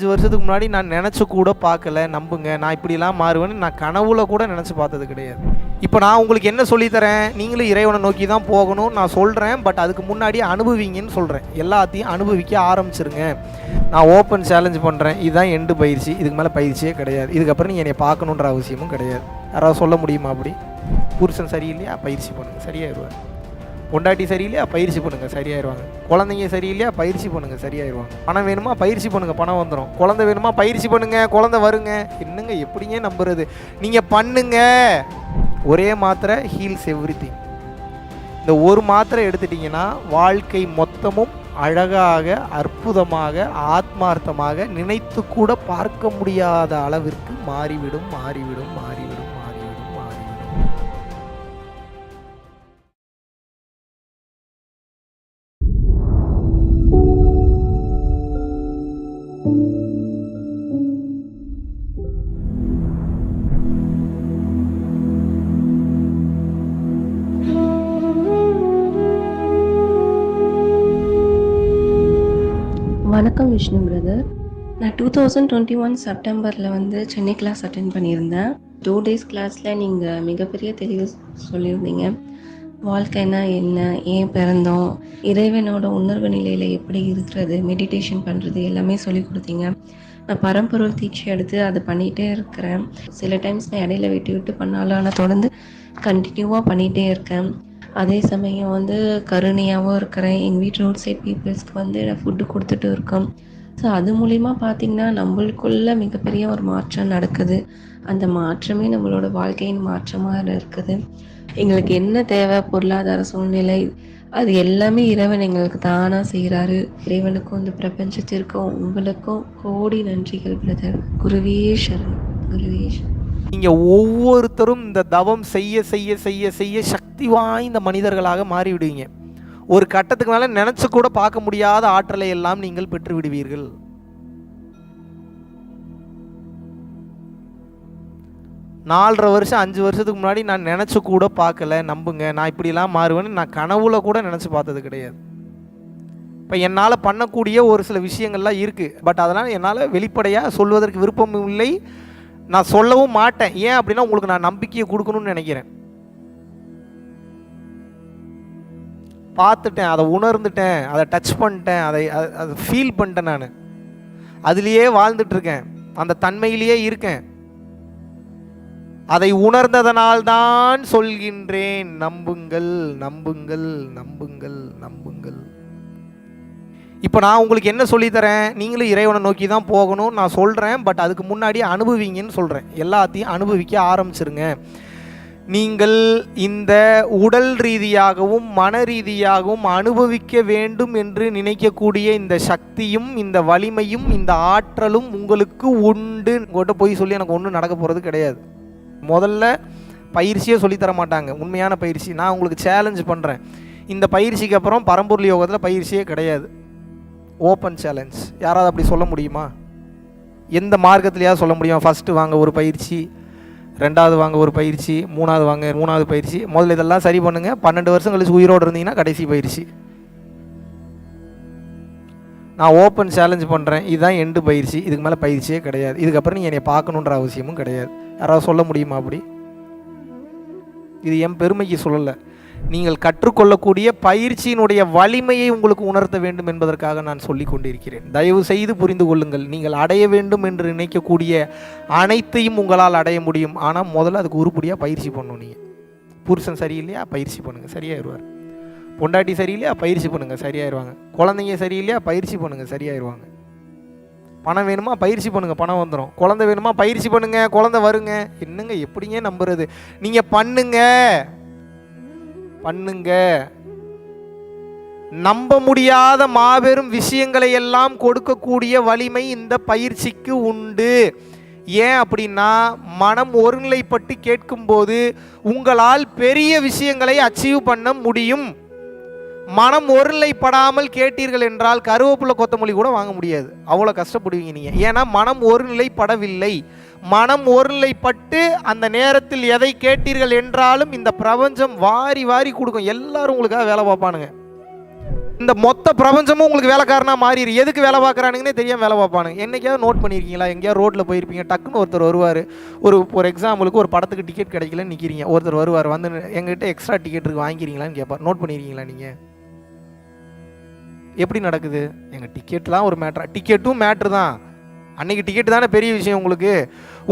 5 வருஷத்துக்கு முன்னாடி நான் நினச்சி கூட பார்க்கல. நம்புங்க, நான் இப்படிலாம் மாறுவேன்னு நான் கனவுல கூட நினச்சி பார்த்தது கிடையாது. இப்போ நான் உங்களுக்கு என்ன சொல்லித்தரேன், நீங்களும் இறைவனை நோக்கி தான் போகணும் நான் சொல்கிறேன். பட் அதுக்கு முன்னாடி அனுபவிங்கன்னு சொல்கிறேன். எல்லாத்தையும் அனுபவிக்க ஆரம்பிச்சிருங்க. நான் ஓப்பன் சேலஞ்ச் பண்ணுறேன். இதுதான் எண்டு பயிற்சி. இதுக்கு மேலே பயிற்சியே கிடையாது. இதுக்கப்புறம் நீங்கள் என்னை பார்க்கணுன்ற அவசியமும் கிடையாது. யாராவது சொல்ல முடியுமா அப்படி? புருஷன் சரியில்லையா, பயிற்சி பண்ணுங்கள், சரியாயிடுவார். பொண்டாட்டி சரியில்லையா, பயிற்சி பண்ணுங்கள், சரியாயிருவாங்க. குழந்தைங்க சரியில்லையா, பயிற்சி பண்ணுங்கள், சரியாயிருவாங்க. பணம் வேணுமா, பயிற்சி பண்ணுங்கள், பணம் வந்துடும். குழந்தை வேணுமா, பயிற்சி பண்ணுங்கள், குழந்தை வருங்க. என்னங்க எப்படிங்க நம்புறது? நீங்கள் பண்ணுங்க. ஒரே மாத்திரை ஹீல்ஸ் எவ்ரிதிங். இந்த ஒரு மாத்திரை எடுத்துட்டிங்கன்னா வாழ்க்கை மொத்தமும் அழகாக, அற்புதமாக, ஆத்மார்த்தமாக, நினைத்து கூட பார்க்க முடியாத அளவிற்கு மாறிவிடும் மாறிவிடும் மாறிவிடும் மாறிவிடும் மாறிவிடும். வணக்கம் விஷ்ணு பிரதர். நான் 2021 செப்டம்பரில் சென்னை கிளாஸ் அட்டென்ட் பண்ணியிருந்தேன். 2 days கிளாஸில் நீங்கள் மிகப்பெரிய தெளிவு சொல்லியிருந்தீங்க. வாழ்க்கைனா என்ன, ஏன் பிறந்தோம், இறைவனோட உணர்வு நிலையில் எப்படி இருக்கிறது, மெடிடேஷன் பண்ணுறது எல்லாமே சொல்லி கொடுத்தீங்க. நான் பரம்பொருள் தீட்சி எடுத்து அதை பண்ணிகிட்டே இருக்கிறேன். சில டைம்ஸ் நான் இடையில விட்டு விட்டு பண்ணாலும் ஆனால் தொடர்ந்து கண்டினியூவாக பண்ணிகிட்டே இருக்கேன். அதே சமயம் கருணையாகவும் இருக்கிறேன். எங்கள் வீட்டு ரோட் சைட் பீப்புள்ஸ்க்கு நான் ஃபுட்டு கொடுத்துட்டு இருக்கோம். ஸோ அது மூலிமா பார்த்திங்கன்னா நம்மளுக்குள்ள மிகப்பெரிய ஒரு மாற்றம் நடக்குது. அந்த மாற்றமே நம்மளோட வாழ்க்கையின் மாற்றமாக இருக்குது. எங்களுக்கு என்ன தேவை, பொருளாதார சூழ்நிலை, அது எல்லாமே இறைவன் எங்களுக்கு தானாக செய்கிறாரு. இறைவனுக்கும் இந்த பிரபஞ்சத்திற்கும் உங்களுக்கும் கோடி நன்றிகள் பிரதர். குருவே சரணம், குருவே சரணம். நீங்கள் ஒவ்வொருத்தரும் இந்த தவம் செய்ய செய்ய செய்ய செய்ய சக்தி வாய்ந்த மனிதர்களாக மாறிவிடுவீங்க. ஒரு கட்டத்துக்கு மேலே நினச்சி கூட பார்க்க முடியாத ஆற்றலை எல்லாம் நீங்கள் பெற்று விடுவீர்கள். நாலரை வருஷம் 5 வருஷத்துக்கு முன்னாடி நான் நினச்சி கூட பார்க்கல. நம்புங்க, நான் இப்படிலாம் மாறுவேன்னு நான் கனவுல கூட நினச்சி பார்த்தது கிடையாது. இப்போ என்னால் பண்ணக்கூடிய ஒரு சில விஷயங்கள்லாம் இருக்குது. பட் அதெல்லாம் என்னால் வெளிப்படையாக சொல்வதற்கு விருப்பமும் இல்லை, நான் சொல்லவும் மாட்டேன். ஏன் அப்படின்னா உங்களுக்கு நான் நம்பிக்கையை கொடுக்கணும்னு நினைக்கிறேன். பார்த்துட்டேன், அதை உணர்ந்துட்டேன், அதை டச் பண்ணிட்டேன், அதை ஃபீல் பண்ணிட்டேன். நான் அதுலேயே வாழ்ந்துட்டுருக்கேன், அந்த தன்மையிலேயே இருக்கேன். அதை உணர்ந்ததனால்தான் சொல்கின்றேன், நம்புங்கள் நம்புங்கள் நம்புங்கள் நம்புங்கள். இப்போ நான் உங்களுக்கு என்ன சொல்லித்தரேன், நீங்களும் இறைவனை நோக்கி தான் போகணும் நான் சொல்கிறேன். பட் அதுக்கு முன்னாடி அனுபவிங்கன்னு சொல்கிறேன். எல்லாத்தையும் அனுபவிக்க ஆரம்பிச்சிருங்க. நீங்கள் இந்த உடல் ரீதியாகவும் மன ரீதியாகவும் அனுபவிக்க வேண்டும் என்று நினைக்கக்கூடிய இந்த சக்தியும் இந்த வலிமையும் இந்த ஆற்றலும் உங்களுக்கு உண்டு. உங்கள்கிட்ட போய் சொல்லி எனக்கு ஒன்றும் நடக்க போகிறது கிடையாது. முதல்ல பயிற்சியே சொல்லித்தர மாட்டாங்க, உண்மையான பயிற்சி. நான் உங்களுக்கு சேலஞ்ச் பண்ணுறேன். இந்த பயிற்சிக்கு அப்புறம் பரம்பொருள் யோகத்தில் பயிற்சியே கிடையாது. Open challenge. யாராவது அப்படி சொல்ல முடியுமா? எந்த மார்க்கத்துலையாவது சொல்ல முடியுமா? ஃபஸ்ட்டு வாங்க ஒரு பயிற்சி, 2வது வாங்க ஒரு பயிற்சி, 3வது வாங்க 3வது பயிற்சி. முதல்ல இதெல்லாம் சரி பண்ணுங்கள். 12 வருஷம் கழிச்சு உயிரோடு இருந்தீங்கன்னா கடைசி பயிற்சி. நான் ஓப்பன் சேலஞ்ச் பண்ணுறேன். இதுதான் எண்டு பயிற்சி. இதுக்கு மேலே பயிற்சியே கிடையாது. இதுக்கப்புறம் நீங்கள் என்னை பார்க்கணுன்ற அவசியமும் கிடையாது. யாராவது சொல்ல முடியுமா அப்படி? இது என் பெருமைக்கு சொல்லலை, நீங்கள் கற்றுக்கொள்ளக்கூடிய பயிற்சியினுடைய வலிமையை உங்களுக்கு உணர்த்த வேண்டும் என்பதற்காக நான் சொல்லி கொண்டிருக்கிறேன். தயவு செய்து புரிந்து கொள்ளுங்கள். நீங்கள் அடைய வேண்டும் என்று நினைக்கக்கூடிய அனைத்தையும் உங்களால் அடைய முடியும். ஆனால் முதல்ல அதுக்கு உருப்படியாக பயிற்சி பண்ணணும். நீங்கள் புருஷன் சரியில்லையா, பயிற்சி பண்ணுங்கள், சரியாயிருவார். பொண்டாட்டி சரியில்லையா, பயிற்சி பண்ணுங்கள், சரியாயிருவாங்க. குழந்தைங்க சரியில்லையா, பயிற்சி பண்ணுங்கள், சரியாயிருவாங்க. பணம் வேணுமா, பயிற்சி பண்ணுங்கள், பணம் வந்துடும். குழந்தை வேணுமா, பயிற்சி பண்ணுங்கள், குழந்தை வருங்க. என்னங்க எப்படிங்க நம்புறது? நீங்கள் பண்ணுங்க பண்ணுங்க. நம்ப முடியாத மாபெரும் விஷயங்களை எல்லாம் கொடுக்கக்கூடிய வலிமை இந்த பயிற்சிக்கு உண்டு. ஏன் அப்படின்னா, மனம் ஒருநிலைப்பட்டு கேட்கும்போது உங்களால் பெரிய விஷயங்களை அச்சீவ் பண்ண முடியும். மனம் ஒருநிலைப்படாமல் கேட்டீர்கள் என்றால் கருவேப்பிலை கொத்தமல்லி கூட வாங்க முடியாது. அவ்வளோ கஷ்டப்படுவீங்க நீங்கள். ஏன்னா மனம் ஒருநிலைப்படவில்லை. மனம் ஒருநிலைப்பட்டு அந்த நேரத்தில் எதை கேட்டீர்கள் என்றாலும் இந்த பிரபஞ்சம் வாரி வாரி கொடுக்கும். எல்லாரும் உங்களுக்காக வேலை பார்ப்பானுங்க. இந்த மொத்த பிரபஞ்சமும் உங்களுக்கு வேலைக்காரனாக மாறிடு. எதுக்கு வேலை பார்க்குறானுங்கன்னே தெரியாமல் வேலை பார்ப்பானுங்க. என்னைக்காவது நோட் பண்ணியிருக்கீங்களா? எங்கேயாவது ரோட்டில் போயிருப்பீங்க, டக்குன்னு ஒருத்தர் வருவார். ஒரு எக்ஸாம்பிளுக்கு ஒரு படத்துக்கு டிக்கெட் கிடைக்கலன்னு நிற்கிறீங்க, ஒருத்தர் வருவார், வந்து எங்ககிட்ட எக்ஸ்ட்ரா டிக்கெட் இருக்கு வாங்கிக்கிறீங்களான்னு கேட்பார். நோட் பண்ணியிருக்கீங்களா நீங்கள்? எப்படி நடக்குது? எங்கள் டிக்கெட்லாம் ஒரு மேட்ரா? டிக்கெட்டும் மேட்ரு தான். அன்னைக்கு டிக்கெட் தானே பெரிய விஷயம் உங்களுக்கு.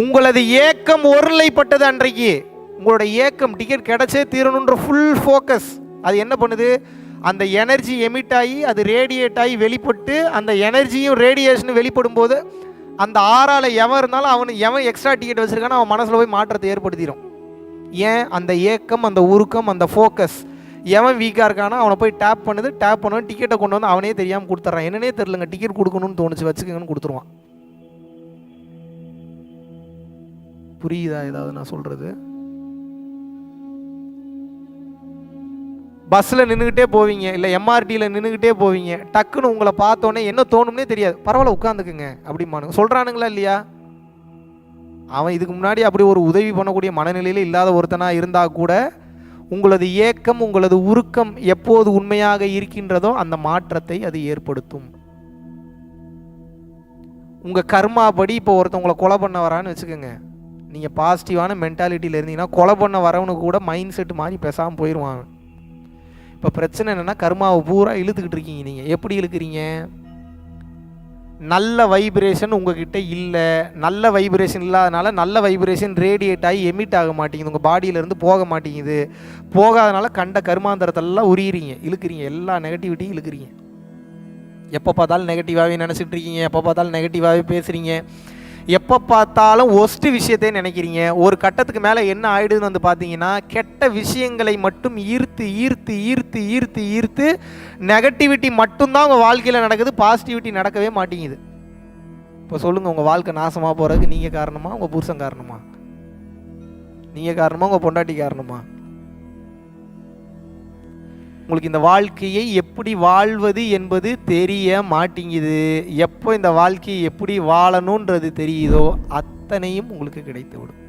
உங்களது ஏக்கம் ஒருநிலைப்பட்டது அன்றைக்கு. உங்களோட ஏக்கம் டிக்கெட் கிடைச்சே தீரணுன்ற ஃபுல் ஃபோக்கஸ். அது என்ன பண்ணுது? அந்த எனர்ஜி எமிட் ஆகி அது ரேடியேட் ஆகி வெளிப்பட்டு அந்த எனர்ஜியும் ரேடியேஷனும் வெளிப்படும் போது அந்த ஆறால் எவன் இருந்தாலும் எவன் எக்ஸ்ட்ரா டிக்கெட் வச்சுருக்கானோ அவன் மனசில் போய் மாற்றத்தை ஏற்படுத்திடும். ஏன்? அந்த ஏக்கம், அந்த உருக்கம், அந்த ஃபோக்கஸ். எவன் வீக்காக இருக்கானோ அவனை போய் டேப் பண்ணுவேன் டிக்கெட்டை கொண்டு வந்து அவனே தெரியாமல் கொடுத்துட்றான். என்னன்னே தெரிலங்க, டிக்கெட் கொடுக்கணும்னு தோணுச்சு, வச்சுக்கோங்கன்னு கொடுத்துருவான். புரியுதா ஏதாவது நான் சொல்கிறது? பஸ்ஸில் நின்றுக்கிட்டே போவீங்க, இல்லை எம்ஆர்டியில் நின்றுக்கிட்டே போவீங்க. டக்குன்னு உங்களை பார்த்தோன்னே என்ன தோணும்னே தெரியாது. பரவாயில்ல உட்காந்துக்குங்க அப்படிமானுங்க. சொல்கிறானுங்களா இல்லையா? அவன் இதுக்கு முன்னாடி அப்படி ஒரு உதவி பண்ணக்கூடிய மனநிலையில் இல்லாத ஒருத்தனாக இருந்தால் கூட உங்களது ஏக்கம், உங்களது உருக்கம் எப்போது உண்மையாக இருக்கின்றதோ அந்த மாற்றத்தை அது ஏற்படுத்தும். உங்கள் கர்மா படி இப்போ ஒருத்தவங்களை கொலை பண்ண வரான்னு வச்சுக்கோங்க. நீங்கள் பாசிட்டிவான மென்டாலிட்டியில் இருந்தீங்கன்னா கொலை பண்ண வரவனுக்கு கூட மைண்ட் செட் மாதிரி பேசாமல் போயிடுவாங்க. இப்போ பிரச்சனை என்னென்னா கர்மாவை பூரா இழுத்துக்கிட்டு இருக்கீங்க. நீங்கள் எப்படி இழுக்கிறீங்க? நல்ல வைப்ரேஷன் உங்ககிட்ட இல்லை. நல்ல வைப்ரேஷன் இல்லாதனால நல்ல வைப்ரேஷன் ரேடியேட் ஆகி எமிட் ஆக மாட்டேங்குது, உங்கள் பாடியிலேருந்து போக மாட்டேங்குது. போகாதனால கண்ட கர்மாந்தரத்தெல்லாம் உரியிறீங்க, இழுக்கிறீங்க, எல்லா நெகட்டிவிட்டியும் இழுக்கிறீங்க. எப்போ பார்த்தாலும் நெகட்டிவாகவே நினச்சிட்டு இருக்கீங்க, எப்போ பார்த்தாலும் நெகட்டிவாகவே பேசுகிறீங்க, எப்போ பார்த்தாலும் ஒஸ்ட்டு விஷயத்தை நினைக்கிறீங்க. ஒரு கட்டத்துக்கு மேலே என்ன ஆகிடுதுன்னு வந்து பார்த்தீங்கன்னா கெட்ட விஷயங்களை மட்டும் ஈர்த்து ஈர்த்து ஈர்த்து ஈர்த்து ஈர்த்து நெகட்டிவிட்டி மட்டும்தான் உங்கள் வாழ்க்கையில் நடக்குது, பாசிட்டிவிட்டி நடக்கவே மாட்டேங்குது. இப்போ சொல்லுங்கள், உங்கள் வாழ்க்கை நாசமாக போகிறதுக்கு நீங்கள் காரணமா, உங்கள் புருஷன் காரணமா? நீங்கள் காரணமா, உங்கள் பொண்டாட்டி காரணமா? உங்களுக்கு இந்த வாழ்க்கையை எப்படி வாழ்வது என்பது தெரிய மாட்டேங்குது. எப்போ இந்த வாழ்க்கையை எப்படி வாழணுன்றது தெரியுதோ அத்தனையும் உங்களுக்கு கிடைத்து விடும்.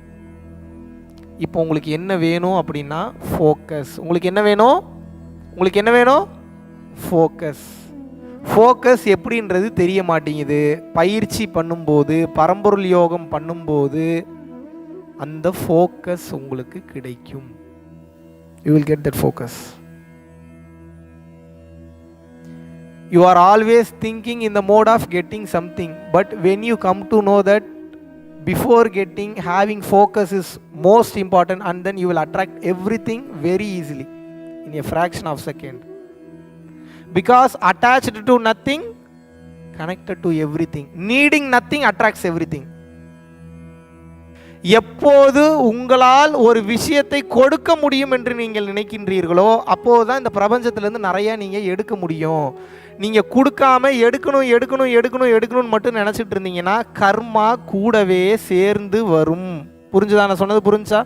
இப்போ உங்களுக்கு என்ன வேணும் அப்படின்னா ஃபோக்கஸ். உங்களுக்கு என்ன வேணும்? உங்களுக்கு என்ன வேணும்? ஃபோக்கஸ். ஃபோக்கஸ் எப்படின்றது தெரிய மாட்டேங்குது. பயிற்சி பண்ணும்போது, பரம்பொருள் யோகம் பண்ணும்போது அந்த ஃபோக்கஸ் உங்களுக்கு கிடைக்கும். You will get that focus. You are always thinking in the mode of getting something, but when you come to know that before getting, having focus is most important, and then you will attract everything very easily in a fraction of a second. Because attached to nothing, connected to everything. Needing nothing attracts everything. எப்போது உங்களால் ஒரு விஷயத்தை கொடுக்க முடியும் என்று நீங்கள் நினைக்கின்றீர்களோ அப்போது தான் இந்த பிரபஞ்சத்திலேருந்து நிறையா நீங்கள் எடுக்க முடியும். நீங்கள் கொடுக்காம எடுக்கணும் எடுக்கணும் எடுக்கணும் எடுக்கணும்னு மட்டும் நினச்சிட்டு இருந்தீங்கன்னா கர்மா கூடவே சேர்ந்து வரும். புரிஞ்சுதா நான் சொன்னது? புரிஞ்சா?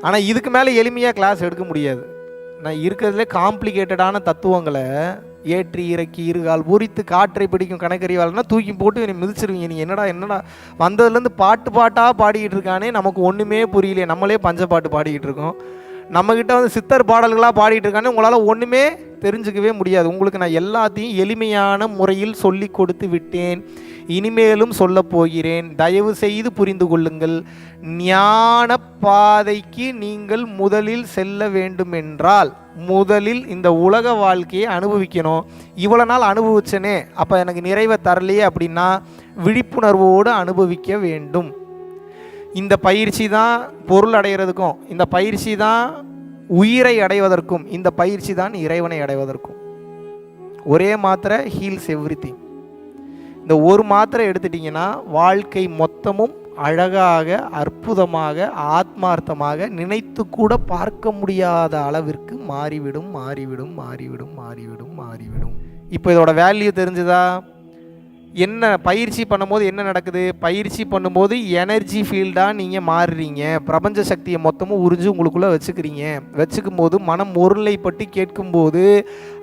ஆனால் இதுக்கு மேலே எளிமையாக கிளாஸ் எடுக்க முடியாது. நான் இருக்கிறதுலே காம்ப்ளிகேட்டடான தத்துவங்களை ஏற்றி இறக்கி இருகால் உரித்து காற்றை பிடிக்கும் கணக்கறிவாள்னா தூக்கி போட்டு என்னை மிதிச்சிருவீங்க. நீங்கள் என்னடா வந்ததுலேருந்து பாட்டாக பாடிக்கிட்டு இருக்கானே, நமக்கு ஒன்றுமே புரியலையே, நம்மளே பஞ்ச பாட்டு பாடிக்கிட்டு இருக்கோம், நம்மக்கிட்ட வந்து சித்தர் பாடல்களாக பாடிட்டு இருக்கானே, உங்களால் ஒன்றுமே தெரிஞ்சுக்கவே முடியாது. உங்களுக்கு நான் எல்லாத்தையும் எளிமையான முறையில் சொல்லி கொடுத்து விட்டேன், இனிமேலும் சொல்ல போகிறேன். தயவு செய்து புரிந்து கொள்ளுங்கள். ஞான பாதைக்கு நீங்கள் முதலில் செல்ல வேண்டுமென்றால் முதலில் இந்த உலக வாழ்க்கையை அனுபவிக்கணும். இவ்வளோ நாள் அனுபவிச்சனே, அப்போ எனக்கு நிறைவை தரலையே அப்படின்னா விழிப்புணர்வோடு அனுபவிக்க வேண்டும். இந்த பயிற்சி தான் பொருள் அடைகிறதுக்கும், இந்த பயிற்சி தான் உயிரை அடைவதற்கும், இந்த பயிற்சி தான் இறைவனை அடைவதற்கும். ஒரே மாத்திரை ஹீல்ஸ் எவ்ரிதிங். இந்த ஒரு மாத்திரை எடுத்துட்டிங்கன்னா வாழ்க்கை மொத்தமும் அழகாக, அற்புதமாக, ஆத்மார்த்தமாக, நினைத்து கூட பார்க்க முடியாத அளவிற்கு மாறிவிடும் மாறிவிடும் மாறிவிடும் மாறிவிடும் மாறிவிடும். இப்போ இதோட வேல்யூ தெரிஞ்சுதா? என்ன பயிற்சி பண்ணும்போது என்ன நடக்குது? பயிற்சி பண்ணும்போது எனர்ஜி ஃபீல்டாக நீங்கள் மாறுறீங்க. பிரபஞ்ச சக்தியை மொத்தமும் உறிஞ்சு உங்களுக்குள்ளே வச்சுக்கிறீங்க. வச்சுக்கும் போது மனம் ஒருநிலைப்பட்டு கேட்கும்போது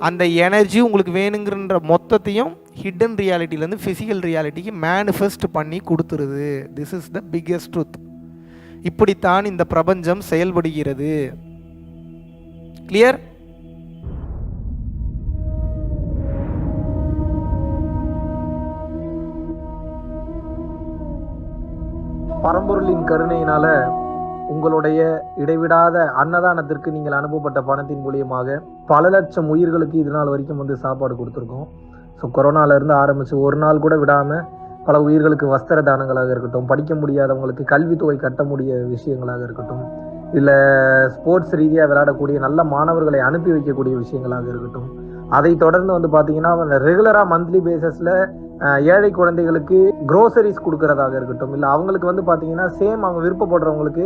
அந்த எனர்ஜி உங்களுக்கு வேணுங்கிற மொத்தத்தையும் ஹிடன் ரியாலிட்டிலேருந்து ஃபிசிக்கல் ரியாலிட்டிக்கு மேனிஃபெஸ்ட் பண்ணி கொடுத்துருது. This is the biggest truth. இப்படித்தான் இந்த பிரபஞ்சம் செயல்படுகிறது. கிளியர்? பரம்பொருளின் கருணையினால உங்களுடைய இடைவிடாத அன்னதானத்திற்கு நீங்கள் அனுப்பப்பட்ட பணத்தின் மூலியமாக பல லட்சம் உயிர்களுக்கு இது நாள் வரைக்கும் வந்து சாப்பாடு கொடுத்துருக்கோம். ஸோ கொரோனாலேருந்து ஆரம்பித்து ஒரு நாள் கூட விடாமல் பல உயிர்களுக்கு வஸ்திர தானங்களாக இருக்கட்டும், படிக்க முடியாதவங்களுக்கு கல்வித்தொகை கட்ட முடிய விஷயங்களாக இருக்கட்டும், இல்லை ஸ்போர்ட்ஸ் ரீதியாக விளையாடக்கூடிய நல்ல மாணவர்களை அனுப்பி வைக்கக்கூடிய விஷயங்களாக இருக்கட்டும், அதை தொடர்ந்து வந்து பார்த்தீங்கன்னா ரெகுலராக மந்த்லி பேசிஸில் ஏழை குழந்தைகளுக்கு க்ரோசரிஸ் கொடுக்கறதாக இருக்கட்டும், இல்லை அவங்களுக்கு வந்து பார்த்தீங்கன்னா சேம் அவங்க விருப்பப்படுறவங்களுக்கு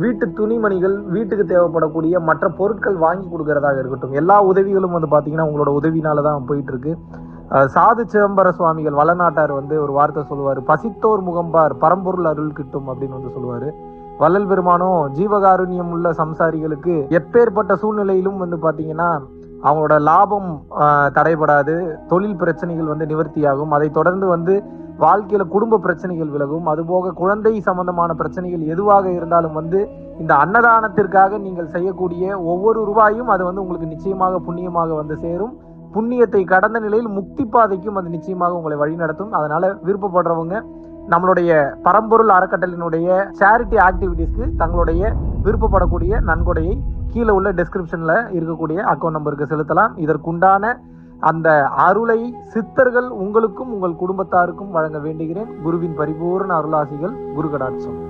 வீட்டு துணிமணிகள், வீட்டுக்கு தேவைப்படக்கூடிய மற்ற பொருட்கள் வாங்கி கொடுக்கறதாக இருக்கட்டும், எல்லா உதவிகளும் வந்து பார்த்தீங்கன்னா உங்களோட உதவினால தான் போயிட்டு இருக்கு. சாது சிதம்பர சுவாமிகள் வளநாட்டார் வந்து ஒரு வார்த்தை சொல்லுவார், பசித்தோர் முகம்பார் பரம்பொருள் அருள் கிட்டும் அப்படின்னு வந்து சொல்லுவார். வள்ளல் பெருமானும் ஜீவகாருண்யம் உள்ள சம்சாரிகளுக்கு எப்பேற்பட்ட சூழ்நிலையிலும் வந்து பார்த்தீங்கன்னா அவங்களோட லாபம் தடைபடாது, தொழில் பிரச்சனைகள் வந்து நிவர்த்தியாகும், அதை தொடர்ந்து வந்து வாழ்க்கையில குடும்ப பிரச்சனைகள் விலகும், அதுபோக குழந்தை சம்பந்தமான பிரச்சனைகள் எதுவாக இருந்தாலும் வந்து இந்த அன்னதானத்திற்காக நீங்கள் செய்யக்கூடிய ஒவ்வொரு ரூபாயும் அது வந்து உங்களுக்கு நிச்சயமாக புண்ணியமாக வந்து சேரும். புண்ணியத்தை கடந்த நிலையில் முக்தி பாதைக்கும் அது நிச்சயமாக உங்களை வழிநடத்தும். அதனால விருப்பப்படுறவங்க நம்மளுடைய பரம்பொருள் அறக்கட்டளையினுடைய சேரிட்டி ஆக்டிவிட்டீஸ்க்கு தங்களுடைய விருப்பப்படக்கூடிய நன்கொடையை கீழே உள்ள டிஸ்கிரிப்ஷன்ல இருக்கக்கூடிய அக்கௌண்ட் நம்பருக்கு செலுத்தலாம். இதற்குண்டான அந்த அருளை சித்தர்கள் உங்களுக்கும் உங்கள் குடும்பத்தாருக்கும் வழங்க வேண்டுகிறேன். குருவின் பரிபூர்ண அருளாசிகள். குரு கடாட்சம்.